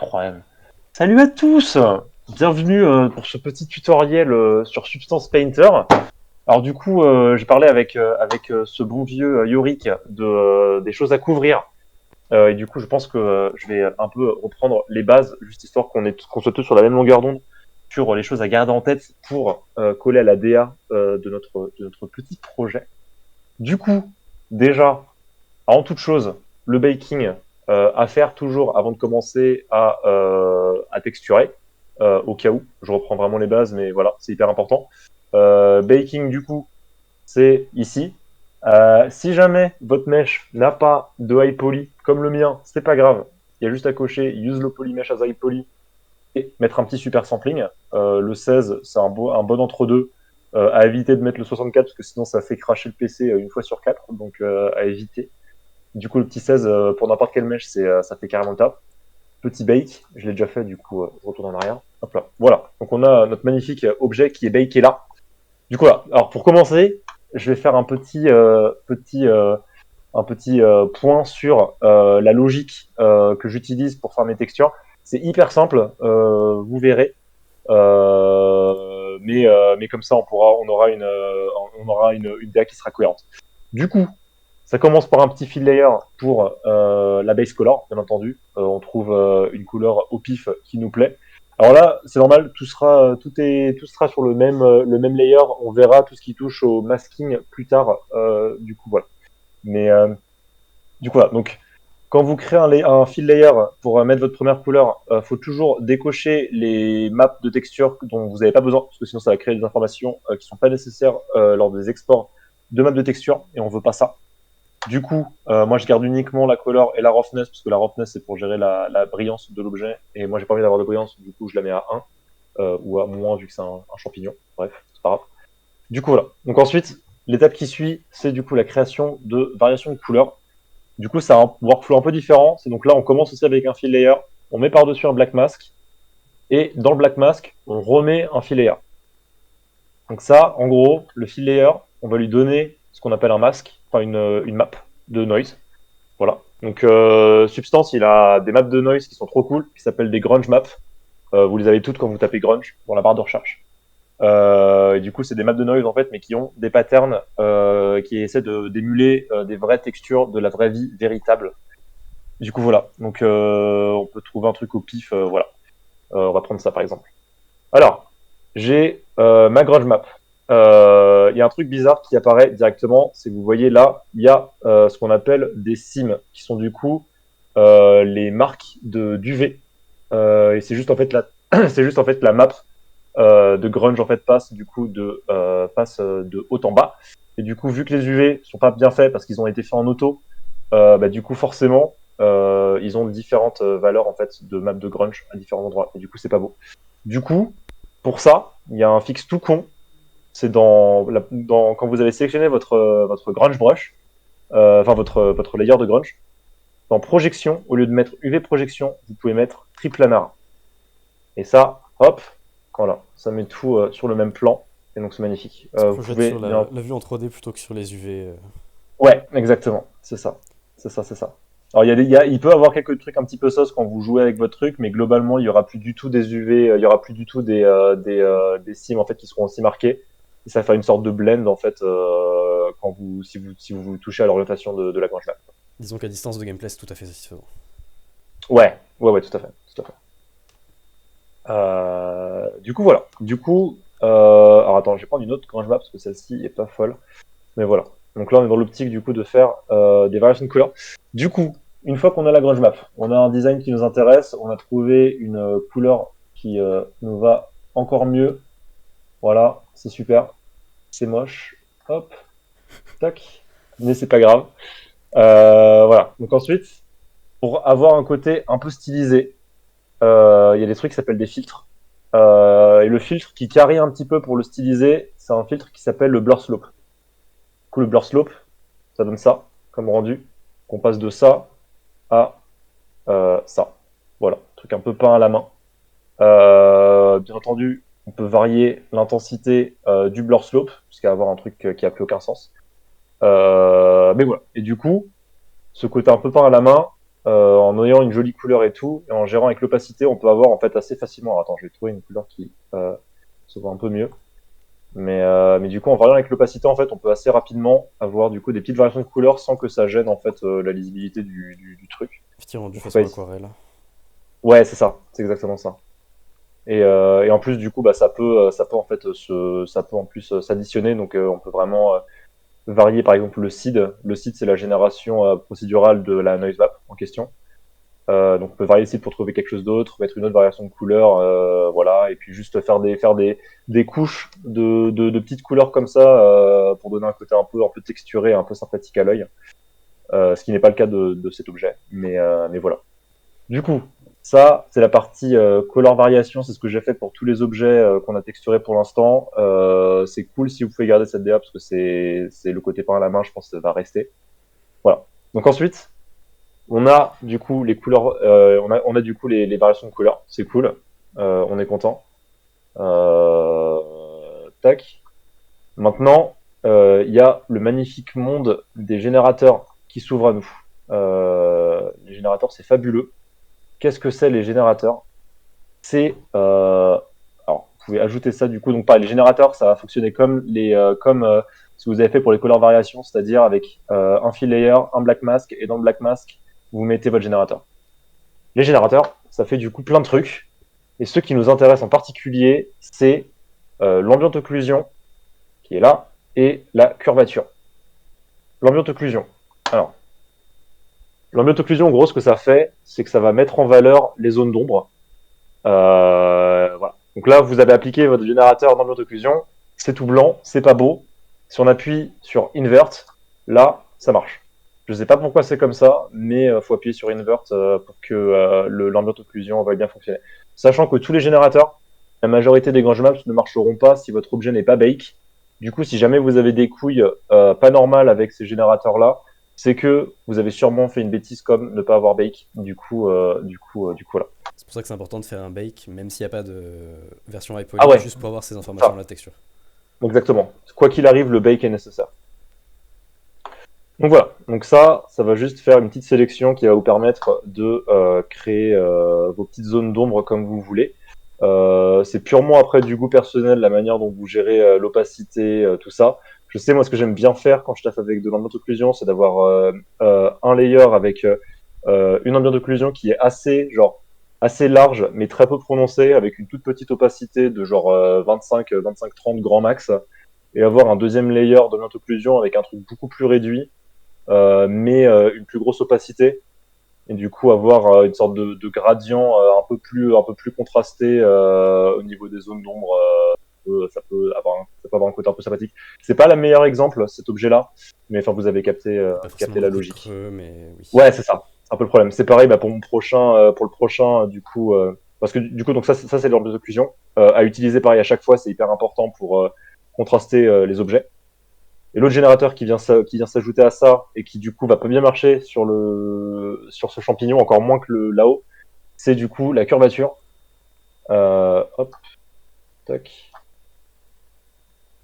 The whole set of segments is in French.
Incroyable. Salut à tous. Bienvenue pour ce petit tutoriel sur Substance Painter. Alors du coup, j'ai parlé avec ce bon vieux Yorick des choses à couvrir. Et du coup, je pense que je vais un peu reprendre les bases, juste histoire qu'on soit tous sur la même longueur d'onde sur les choses à garder en tête pour coller à la DA de notre petit projet. Du coup, déjà, avant toute chose, le baking à faire toujours avant de commencer à texturer, au cas où. Je reprends vraiment les bases, mais voilà, c'est hyper important. Baking, du coup, c'est ici. Si jamais votre mesh n'a pas de high poly, comme le mien, c'est pas grave. Il y a juste à cocher use low poly mesh as high poly et mettre un petit super sampling. Le 16, c'est un bon entre-deux. À éviter de mettre le 64 parce que sinon ça fait cracher le PC une fois sur quatre, donc à éviter. Du coup, le petit 16, pour n'importe quel mesh, ça fait carrément le taf. Petit bake, je l'ai déjà fait, du coup, je retourne en arrière. Hop là. Voilà. Donc, on a notre magnifique objet qui est baké là. Du coup, voilà. Alors, pour commencer, je vais faire un petit point sur la logique que j'utilise pour faire mes textures. C'est hyper simple, vous verrez. Mais comme ça, on aura une DA qui sera cohérente. Du coup, ça commence par un petit fill layer pour la base color, bien entendu. On trouve une couleur au pif qui nous plaît. Alors là, c'est normal, tout sera sur le même layer. On verra tout ce qui touche au masking plus tard. Du coup, voilà. Mais du coup, voilà. Donc, quand vous créez un fill layer pour mettre votre première couleur, faut toujours décocher les maps de texture dont vous n'avez pas besoin, parce que sinon ça va créer des informations qui sont pas nécessaires lors des exports de maps de texture, et on veut pas ça. Du coup, moi je garde uniquement la color et la roughness, parce que la roughness c'est pour gérer la brillance de l'objet, et moi j'ai pas envie d'avoir de brillance, du coup je la mets à 1, ou à moins vu que c'est un champignon, bref, c'est pas grave. Du coup voilà. Donc ensuite, l'étape qui suit, c'est du coup la création de variations de couleurs. Du coup, c'est un workflow un peu différent, c'est donc là on commence aussi avec un fill layer, on met par-dessus un black mask, et dans le black mask, on remet un fill layer. Donc ça, en gros, le fill layer, on va lui donner ce qu'on appelle un masque, enfin une map de noise. Voilà. Donc Substance, il a des maps de noise qui sont trop cool, qui s'appellent des grunge maps. Vous les avez toutes quand vous tapez grunge dans la barre de recherche. Et du coup, c'est des maps de noise en fait, mais qui ont des patterns qui essaient d'émuler des vraies textures de la vraie vie véritable. Du coup, voilà. Donc on peut trouver un truc au pif, voilà. On va prendre ça par exemple. Alors, j'ai ma grunge map. Il y a un truc bizarre qui apparaît directement, c'est que vous voyez là, il y a ce qu'on appelle des sims, qui sont du coup les marques d'UV. Et c'est juste en fait c'est juste en fait la map de grunge en fait passe du coup de haut en bas. Et du coup, vu que les UV sont pas bien faits parce qu'ils ont été faits en auto, bah, du coup forcément ils ont différentes valeurs en fait de map de grunge à différents endroits. Et du coup, c'est pas beau. Du coup, pour ça, il y a un fixe tout con. C'est quand vous avez sélectionné votre grunge brush, enfin votre layer de grunge, dans projection, au lieu de mettre UV projection, vous pouvez mettre triplanar. Et ça, hop, voilà, ça met tout sur le même plan. Et donc c'est magnifique. Ça Vous projette pouvez sur bien. la vue en 3D plutôt que sur les UV. Ouais, exactement. C'est ça. C'est ça, c'est ça. Alors, il peut y avoir quelques trucs un petit peu sauce quand vous jouez avec votre truc, mais globalement, il y aura plus du tout des UV, il y aura plus du tout des sims en fait qui seront aussi marqués. Et ça va faire une sorte de blend en fait si vous touchez à l'orientation de la grange là. Disons qu'à distance de gameplay, c'est tout à fait satisfaisant. Ouais, ouais, ouais, tout à fait, tout à fait. Du coup, voilà. Du coup, alors attends, je vais prendre une autre grange map parce que celle-ci est pas folle. Mais voilà. Donc là, on est dans l'optique du coup de faire des variations de couleurs. Du coup, une fois qu'on a la grunge map, on a un design qui nous intéresse, on a trouvé une couleur qui nous va encore mieux. Voilà, c'est super. C'est moche. Hop, tac. Mais c'est pas grave. Voilà. Donc ensuite, pour avoir un côté un peu stylisé, il y a des trucs qui s'appellent des filtres. Et le filtre qui carry un petit peu pour le styliser, c'est un filtre qui s'appelle le blur slope. Du coup, le blur slope, ça donne ça comme rendu. Qu'on passe de ça à ça. Voilà, truc un peu peint à la main. Bien entendu, on peut varier l'intensité du blur slope, jusqu'à avoir un truc qui a plus aucun sens. Mais voilà. Et du coup, ce côté un peu peint à la main, en ayant une jolie couleur et tout, et en gérant avec l'opacité, on peut avoir en fait assez facilement. Alors, attends, je vais trouver une couleur qui se voit un peu mieux. Mais du coup, en variant avec l'opacité, en fait, on peut assez rapidement avoir du coup des petites variations de couleurs sans que ça gêne en fait la lisibilité du truc. Petit rendu Donc, faut pas façon hésiter. aquarelle. Ouais, c'est ça, c'est exactement ça. Et en plus, du coup, bah, ça peut en fait ça peut en plus s'additionner. Donc, on peut vraiment varier, par exemple, le seed. Le seed, c'est la génération procédurale de la noise map en question. Donc on peut varier le site pour trouver quelque chose d'autre, mettre une autre variation de couleur, voilà, et puis juste faire des couches de petites couleurs comme ça pour donner un côté un peu texturé, un peu sympathique à l'œil, ce qui n'est pas le cas de cet objet, mais voilà. Du coup, ça c'est la partie color variation, c'est ce que j'ai fait pour tous les objets qu'on a texturés pour l'instant. C'est cool si vous pouvez garder cette DA parce que c'est le côté peint à la main, je pense que ça va rester. Voilà. Donc ensuite, on a du coup les couleurs, on a du coup les variations de couleurs, c'est cool, on est content. Tac. Maintenant, il y a le magnifique monde des générateurs qui s'ouvre à nous. Les générateurs, c'est fabuleux. Qu'est-ce que c'est les générateurs? C'est alors vous pouvez ajouter ça du coup, donc pareil, les générateurs, ça va fonctionner comme ce que vous avez fait pour les couleurs variations, c'est-à-dire avec un fill layer, un black mask, et dans le black mask, vous mettez votre générateur. Les générateurs, ça fait du coup plein de trucs. Et ce qui nous intéresse en particulier, c'est l'ambient occlusion, qui est là, et la curvature. L'ambient occlusion. Alors, l'ambient occlusion, en gros, ce que ça fait, c'est que ça va mettre en valeur les zones d'ombre. Voilà. Donc là, vous avez appliqué votre générateur d'ambient occlusion, c'est tout blanc, c'est pas beau. Si on appuie sur invert, là, ça marche. Je sais pas pourquoi c'est comme ça, mais faut appuyer sur invert pour que l'ambient occlusion va bien fonctionner. Sachant que tous les générateurs, la majorité des grange maps ne marcheront pas si votre objet n'est pas bake. Du coup, si jamais vous avez des couilles pas normales avec ces générateurs-là, c'est que vous avez sûrement fait une bêtise comme ne pas avoir bake. Du coup, voilà. C'est pour ça que c'est important de faire un bake, même s'il n'y a pas de version high Ah poly, ouais, juste pour avoir ces informations ça, de la texture. exactement. Quoi qu'il arrive, le bake est nécessaire. Donc voilà, donc ça va juste faire une petite sélection qui va vous permettre de créer vos petites zones d'ombre comme vous voulez. C'est purement après du goût personnel, la manière dont vous gérez l'opacité, tout ça. Je sais, moi, ce que j'aime bien faire quand je taffe avec de l'ambient occlusion, c'est d'avoir un layer avec une ambient occlusion qui est assez large, mais très peu prononcée, avec une toute petite opacité de genre 25-30 grand max, et avoir un deuxième layer d'ambient occlusion avec un truc beaucoup plus réduit, mais une plus grosse opacité, et du coup avoir une sorte de gradient un peu plus contrasté au niveau des zones d'ombre. Ça peut avoir un côté un peu sympathique. C'est pas le meilleur exemple, cet objet-là, mais enfin vous avez capté, Il n'y a pas forcément la beaucoup de logique. creux, mais oui. Ouais, c'est ça. C'est un peu le problème. C'est pareil, bah, pour le prochain, du coup, parce que du coup, donc ça c'est l'ordre d'occlusion à utiliser pareil à chaque fois, c'est hyper important pour contraster les objets. Et l'autre générateur qui vient s'ajouter à ça et qui du coup va pas bien marcher sur ce champignon, encore moins que là-haut, c'est du coup la curvature. Hop, tac,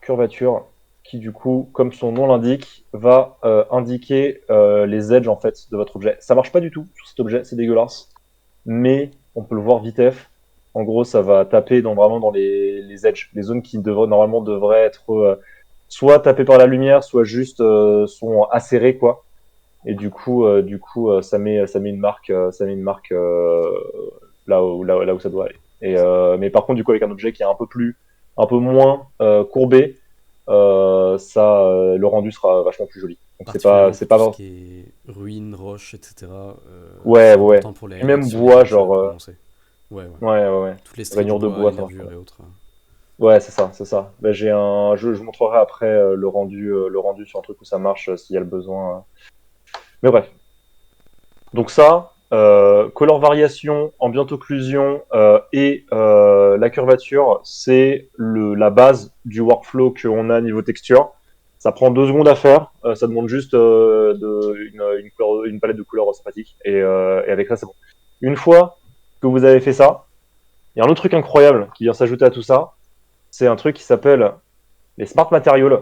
curvature qui du coup, comme son nom l'indique, va indiquer les edges en fait de votre objet. Ça marche pas du tout sur cet objet, c'est dégueulasse, mais on peut le voir vite F. En gros, ça va taper vraiment dans les edges, les zones qui normalement devraient être soit tapées par la lumière, soit juste sont acérées quoi. Et du coup, ça met une marque là où ça doit aller. Mais par contre, du coup, avec un objet qui est un peu moins courbé, le rendu sera vachement plus joli. Donc c'est pas, Particulièrement c'est pour tout ce pas, qui est ruines, roches, etc. ouais, C'est ouais. important pour les Et même réactions bois, edge genre, prononcées. Ouais, ouais. ouais, ouais, ouais. Toutes les stries du Rainure de bois, les bois, ça marche pas nervures mal. et autres. Ouais, c'est ça, c'est ça. Ben, je montrerai après le rendu sur un truc où ça marche s'il y a le besoin. Mais bref. Donc ça, color variation, ambient occlusion et la curvature, c'est la base du workflow qu'on a niveau texture. Ça prend 2 secondes à faire, ça demande juste une palette de couleurs sympathique, et avec ça c'est bon. Une fois que vous avez fait ça, il y a un autre truc incroyable qui vient s'ajouter à tout ça, c'est un truc qui s'appelle les Smart Materials.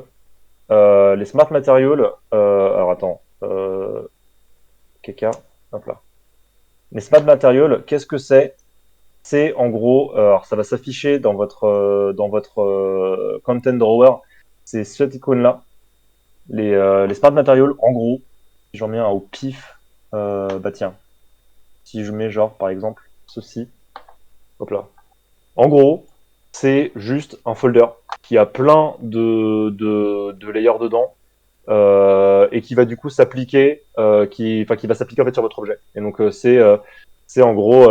Les Smart Materials, alors attends, Keka, hop là. Les smart materials, qu'est-ce que c'est? C'est en gros, alors ça va s'afficher dans votre content drawer. C'est cette icône-là. Les smart materials, en gros, si j'en mets un au pif, bah tiens, si je mets genre par exemple ceci, hop là. En gros, c'est juste un folder qui a plein de layers dedans et qui va du coup s'appliquer, qui va s'appliquer en fait sur votre objet. Et donc c'est en gros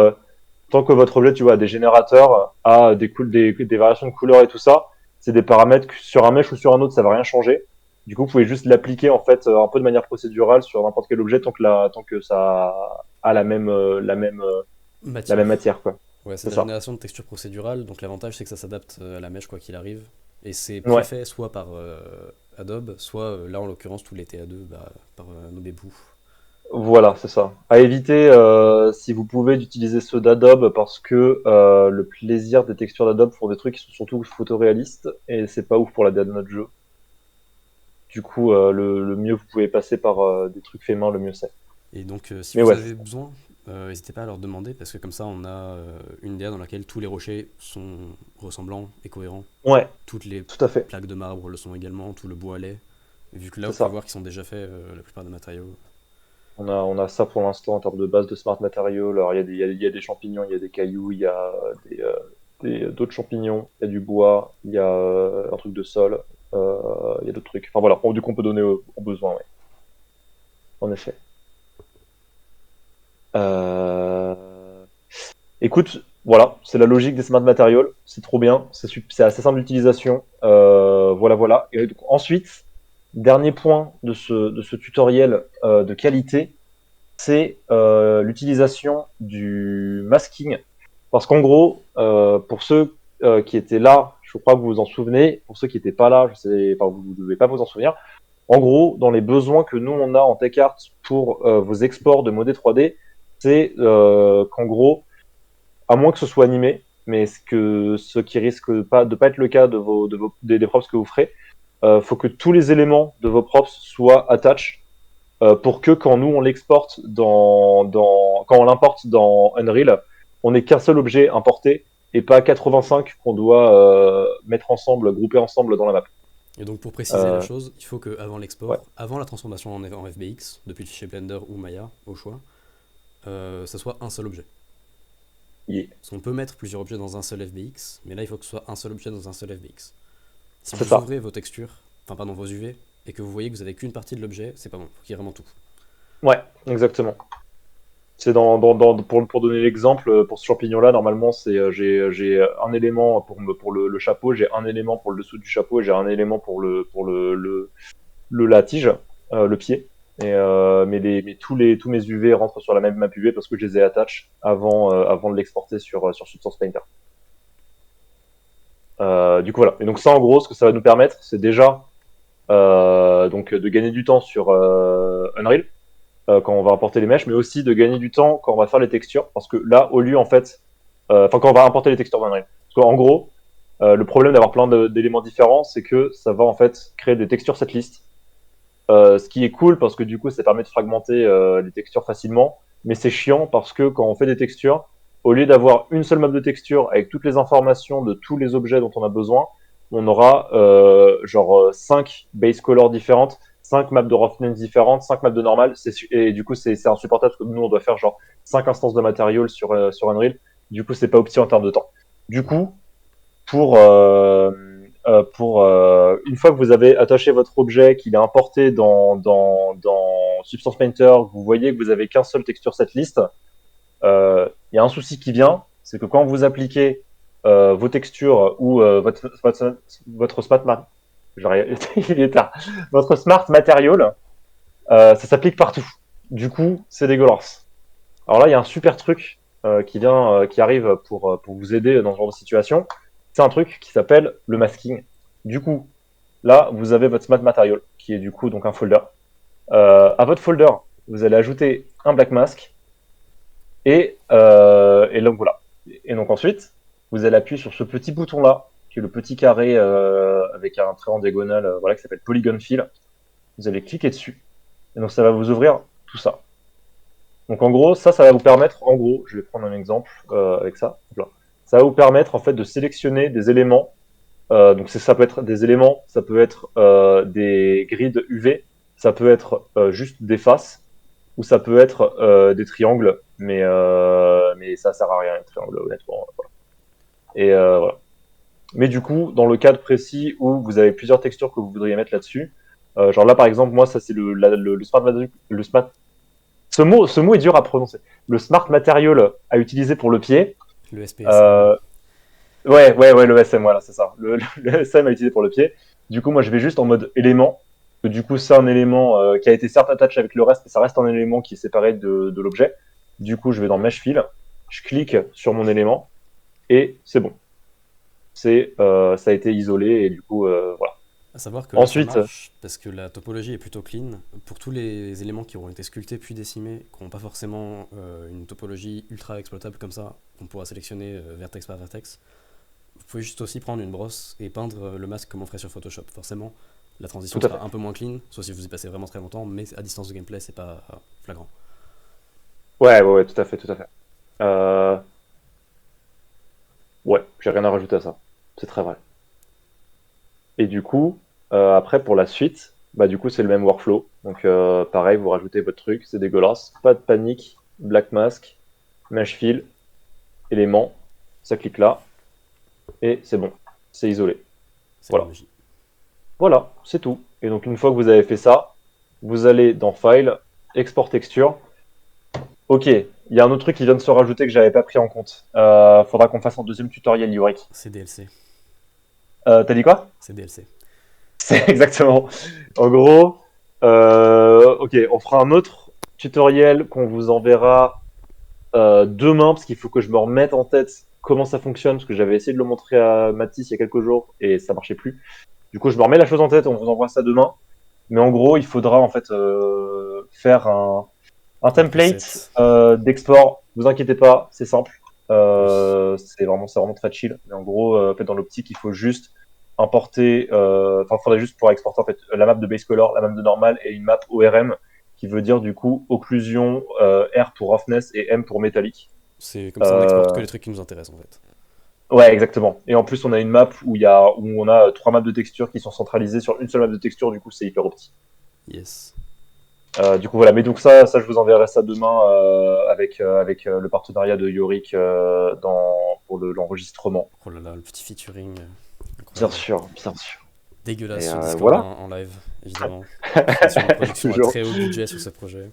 tant que votre objet, tu vois, a des générateurs, a des variations de couleurs et tout ça, c'est des paramètres que sur un mesh ou sur un autre, ça va rien changer. Du coup, vous pouvez juste l'appliquer en fait un peu de manière procédurale sur n'importe quel objet tant que ça a la même Matière. matière, quoi. Ouais, c'est C'est de la ça. génération de textures procédurales, donc l'avantage c'est que ça s'adapte à la mèche quoi qu'il arrive. Et c'est Ouais. préfet soit par Adobe, soit là en l'occurrence tout les TA2 par Nobeboo. Voilà, c'est ça. À éviter, si vous pouvez, d'utiliser ceux d'Adobe parce que le plaisir des textures d'Adobe font des trucs qui sont surtout photoréalistes et c'est pas ouf pour la DA de notre jeu. Du coup, le mieux vous pouvez passer par des trucs faits main, le mieux c'est. Et donc si Mais vous ouais, avez besoin, n'hésitez pas à leur demander parce que comme ça on a une DA dans laquelle tous les rochers sont ressemblants et cohérents. ouais, Toutes les tout à fait, plaques de marbre le sont également, tout le bois l'est. Et vu que là c'est vous pouvez ça. voir qu'ils sont déjà faits la plupart des matériaux. On a ça pour l'instant en termes de base de smart material. Alors il y a des champignons, il y a des cailloux, il y a d'autres champignons, il y a du bois, il y a un truc de sol, il y a d'autres trucs. Enfin voilà, du coup on peut donner au besoin, ouais, en effet. Euh, Écoute, voilà, c'est la logique des smart materials, c'est trop bien, c'est assez simple d'utilisation. Voilà, voilà. Et donc, ensuite, dernier point de ce tutoriel de qualité, c'est l'utilisation du masking. Parce qu'en gros, pour ceux qui étaient là, je crois que vous vous en souvenez, pour ceux qui n'étaient pas là, je sais, enfin, vous ne devez pas vous en souvenir. En gros, dans les besoins que nous on a en TechArt pour vos exports de modèles 3D, c'est qu'en gros, à moins que ce soit animé, mais ce qui risque pas de pas être le cas des props que vous ferez, faut que tous les éléments de vos props soient attach pour que quand nous on l'exporte quand on l'importe dans Unreal, on n'ait qu'un seul objet importé et pas 85 qu'on doit mettre ensemble, grouper ensemble dans la map. Et donc pour préciser la Euh, chose, il faut qu'avant ouais, l'export, avant la transformation en FBX, depuis le fichier Blender ou Maya, au choix, ça soit un seul objet. yeah. Parce qu'on peut mettre plusieurs objets dans un seul FBX, mais là il faut que ce soit un seul objet dans un seul FBX. Si C'est vous ça. ouvrez vos textures, enfin pardon vos UV, et que vous voyez que vous avez qu'une partie de l'objet, c'est pas bon, faut qu'il y ait vraiment tout. Ouais, exactement. C'est pour donner l'exemple, pour ce champignon-là, normalement, j'ai un élément pour le chapeau, j'ai un élément pour le dessous du chapeau et j'ai un élément pour la tige, le pied. Mais tous mes UV rentrent sur la même map UV parce que je les ai attach avant de l'exporter sur Substance Painter. Du coup, voilà. Et donc ça, en gros, ce que ça va nous permettre, c'est déjà donc de gagner du temps sur Unreal quand on va importer les mèches, mais aussi de gagner du temps quand on va faire les textures, parce que là, au lieu en fait, enfin quand on va importer les textures d'Unreal, parce qu'en gros, le problème d'avoir plein d'éléments différents, c'est que ça va en fait créer des textures setlist, ce qui est cool parce que du coup, ça permet de fragmenter les textures facilement, mais c'est chiant parce que quand on fait des textures, au lieu d'avoir une seule map de texture avec toutes les informations de tous les objets dont on a besoin, on aura genre 5 base colors différentes, 5 maps de roughness différentes, 5 maps de normal, et du coup c'est insupportable parce que nous on doit faire genre 5 instances de matériel sur Unreal, du coup c'est pas opti en termes de temps. Du coup, pour une fois que vous avez attaché votre objet, qu'il est importé dans Substance Painter, vous voyez que vous avez qu'un seul texture setlist, il y a un souci qui vient, c'est que quand vous appliquez vos textures ou votre il est tard. Votre smart material, ça s'applique partout. Du coup, c'est dégueulasse. Alors là, il y a un super truc qui arrive pour vous aider dans ce genre de situation. C'est un truc qui s'appelle le masking. Du coup, là, vous avez votre smart material, qui est du coup donc un folder. À votre folder, vous allez ajouter un black mask et donc voilà. Et donc ensuite, vous allez appuyer sur ce petit bouton-là, qui est le petit carré avec un trait en diagonale, voilà, qui s'appelle Polygon Fill. Vous allez cliquer dessus. Et donc ça va vous ouvrir tout ça. Donc en gros, ça va vous permettre, en gros, je vais prendre un exemple avec ça. Hop là. Ça va vous permettre en fait de sélectionner des éléments. Donc ça peut être des éléments, ça peut être des grids UV, ça peut être juste des faces, ou ça peut être des triangles, mais ça sert à rien les triangles honnêtement. Voilà. Et voilà. Mais du coup, dans le cadre précis où vous avez plusieurs textures que vous voudriez mettre là-dessus, genre là par exemple, moi ça c'est le smart, le smart. Ce mot est dur à prononcer. Le smart material à utiliser pour le pied. Le SPSM. Euh, ouais, le SM, voilà, c'est ça. Le SM à utiliser pour le pied. Du coup, moi, je vais juste en mode élément. Que du coup, c'est un élément qui a été certes attaché avec le reste, mais ça reste un élément qui est séparé de l'objet. Du coup, je vais dans Mesh Fill, je clique sur mon élément et c'est bon. Ça a été isolé et du coup, voilà. À savoir que là, ça Ensuite, marche parce que la topologie est plutôt clean. Pour tous les éléments qui auront été sculptés puis décimés, qui n'ont pas forcément une topologie ultra exploitable comme ça, qu'on pourra sélectionner vertex par vertex, vous pouvez juste aussi prendre une brosse et peindre le masque comme on ferait sur Photoshop. Forcément, la transition tout à fait. sera un peu moins clean, sauf si vous y passez vraiment très longtemps, mais à distance de gameplay, c'est pas flagrant. Ouais, tout à fait, tout à fait. Euh, ouais, j'ai rien à rajouter à ça. C'est très vrai. Et du coup, après, pour la suite, bah, du coup, c'est le même workflow. Donc, pareil, vous rajoutez votre truc, c'est dégueulasse. Pas de panique. Black mask, mesh fill, élément. Ça clique là. Et c'est bon. C'est isolé. C'est la Voilà. magie. Voilà, c'est tout. Et donc, une fois que vous avez fait ça, vous allez dans File, Export Texture. Ok, il y a un autre truc qui vient de se rajouter que j'avais pas pris en compte. Faudra qu'on fasse un deuxième tutoriel, Yorick. C'est DLC. T'as dit quoi? C'est DLC. C'est exactement. En gros, ok, on fera un autre tutoriel qu'on vous enverra demain parce qu'il faut que je me remette en tête comment ça fonctionne parce que j'avais essayé de le montrer à Mathis il y a quelques jours et ça marchait plus. Du coup, je me remets la chose en tête et on vous envoie ça demain. Mais en gros, il faudra en fait faire un Un template preset. d'export. Vous inquiétez pas, c'est simple. C'est vraiment très chill. Mais en gros, en fait, dans l'optique, il faut juste importer. Enfin, il faudrait juste pour exporter en fait la map de base color, la map de normal et une map ORM qui veut dire du coup occlusion, R pour roughness et M pour métallique. C'est comme ça on exporte que Euh, les trucs qui nous intéressent en fait. ouais, exactement. Et en plus, on a une map où on a trois maps de texture qui sont centralisées sur une seule map de texture. Du coup, c'est hyper opti. Yes. Du coup, voilà. Mais donc ça, je vous enverrai ça demain avec le partenariat de Yorick pour l'enregistrement. Oh là là, le petit featuring. Bien Incroyable. sûr, bien sûr. Dégueulasse Et sur Discord voilà. en live, évidemment. Création de production à Toujours. très haut budget sur ce projet.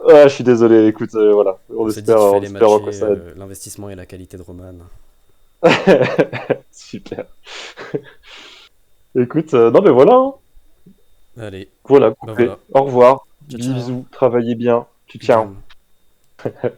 Ah, je suis désolé. Écoute, voilà. On s'est dit qu'il On fallait espère que matcher ça aide. l'investissement et la qualité de Roman. Super. Écoute, non mais voilà, hein. Allez, Voilà, bah coupé. voilà. Au revoir. Ciao ciao. Bisous. Travaillez bien. Ciao. Idem.